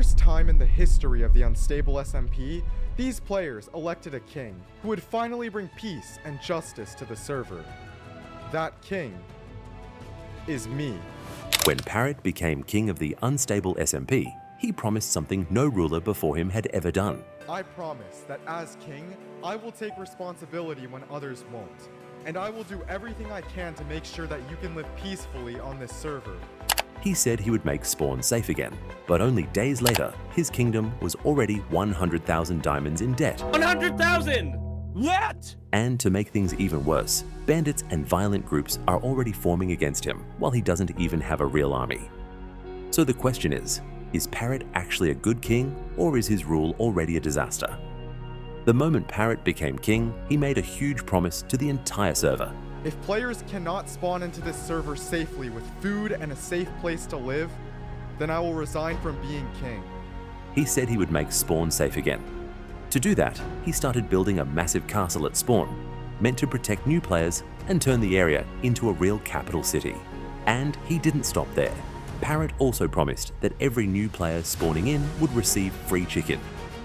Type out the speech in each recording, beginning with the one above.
first time in the history of the unstable SMP, these players elected a king who would finally bring peace and justice to the server. That king is me. When Parrot became king of the unstable SMP, he promised something no ruler before him had ever done. I promise that as king, I will take responsibility when others won't. And I will do everything I can to make sure that you can live peacefully on this server. He said he would make Spawn safe again, but only days later, his kingdom was already 100,000 diamonds in debt. 100,000! What? And to make things even worse, bandits and violent groups are already forming against him while he doesn't even have a real army. So the question is Parrot actually a good king, or is his rule already a disaster? The moment Parrot became king, he made a huge promise to the entire server. If players cannot spawn into this server safely with food and a safe place to live, then I will resign from being king. He said he would make Spawn safe again. To do that, he started building a massive castle at Spawn, meant to protect new players and turn the area into a real capital city. And he didn't stop there. Parrot also promised that every new player spawning in would receive free chicken,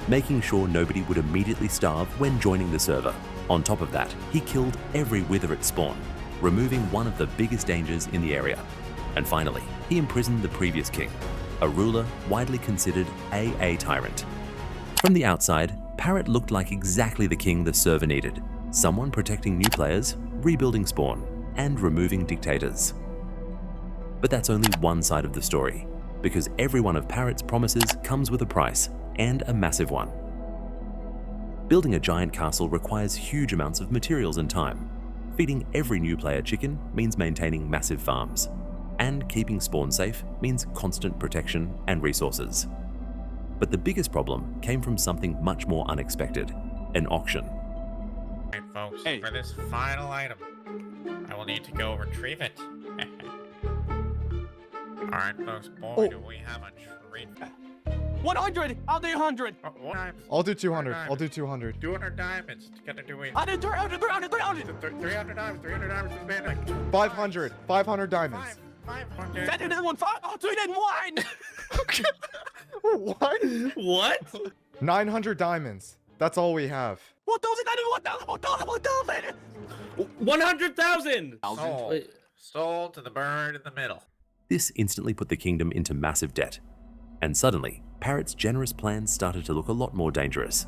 making sure nobody would immediately starve when joining the server. On top of that, he killed every wither at spawn, removing one of the biggest dangers in the area. And finally, he imprisoned the previous king, a ruler widely considered a tyrant. From the outside, Parrot looked like exactly the king the server needed, someone protecting new players, rebuilding spawn, and removing dictators. But that's only one side of the story, because every one of Parrot's promises comes with a price, and a massive one. Building a giant castle requires huge amounts of materials and time. Feeding every new player chicken means maintaining massive farms. And keeping spawn safe means constant protection and resources. But the biggest problem came from something much more unexpected, an auction. Alright folks, for this final item, I will need to go retrieve it. Alright folks, boy, do we have a treat. 100! I'll do 100! I'll do 200. I'll do 200. 200 diamonds. Gotta do it. I'll do 300, 300, 300! 300 diamonds. 300 diamonds is bad. 500. 500 diamonds. 500. That didn't one, 5, oh, 2 didn't 1! What? What? 900 diamonds. That's all we have. 100,000! Sold to the bird in the middle. This instantly put the kingdom into massive debt. And suddenly, Parrot's generous plans started to look a lot more dangerous.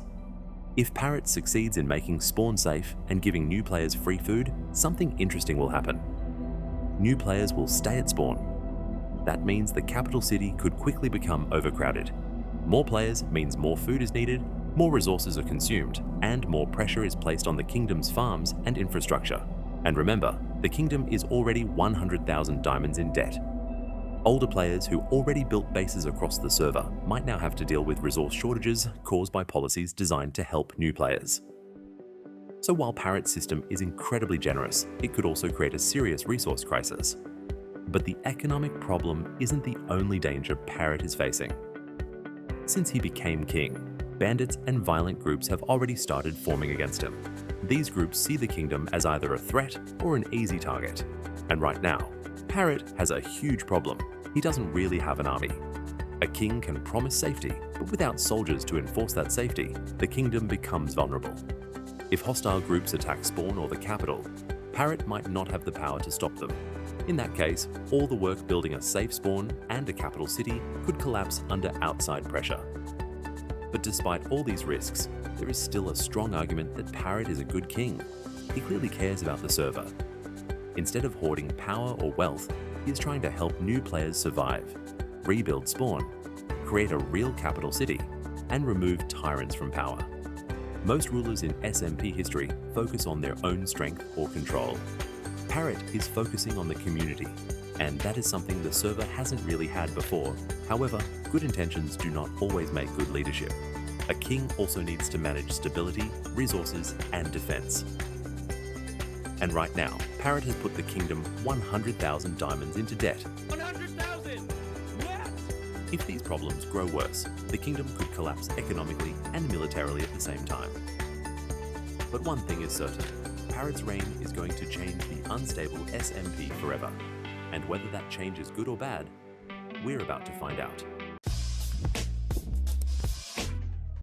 If Parrot succeeds in making spawn safe and giving new players free food, something interesting will happen. New players will stay at spawn. That means the capital city could quickly become overcrowded. More players means more food is needed, more resources are consumed, and more pressure is placed on the kingdom's farms and infrastructure. And remember, the kingdom is already 100,000 diamonds in debt. Older players who already built bases across the server might now have to deal with resource shortages caused by policies designed to help new players. So while Parrot's system is incredibly generous, it could also create a serious resource crisis. But the economic problem isn't the only danger Parrot is facing. Since he became king, bandits and violent groups have already started forming against him. These groups see the kingdom as either a threat or an easy target. And right now, Parrot has a huge problem. He doesn't really have an army. A king can promise safety, but without soldiers to enforce that safety, the kingdom becomes vulnerable. If hostile groups attack spawn or the capital, Parrot might not have the power to stop them. In that case, all the work building a safe spawn and a capital city could collapse under outside pressure. But despite all these risks, there is still a strong argument that Parrot is a good king. He clearly cares about the server. Instead of hoarding power or wealth, he is trying to help new players survive, rebuild spawn, create a real capital city, and remove tyrants from power. Most rulers in SMP history focus on their own strength or control. Parrot is focusing on the community, and that is something the server hasn't really had before. However, good intentions do not always make good leadership. A king also needs to manage stability, resources, and defense. And right now, Parrot has put the kingdom 100,000 diamonds into debt. 100,000! What? If these problems grow worse, the kingdom could collapse economically and militarily at the same time. But one thing is certain, Parrot's reign is going to change the unstable SMP forever. And whether that change is good or bad, we're about to find out.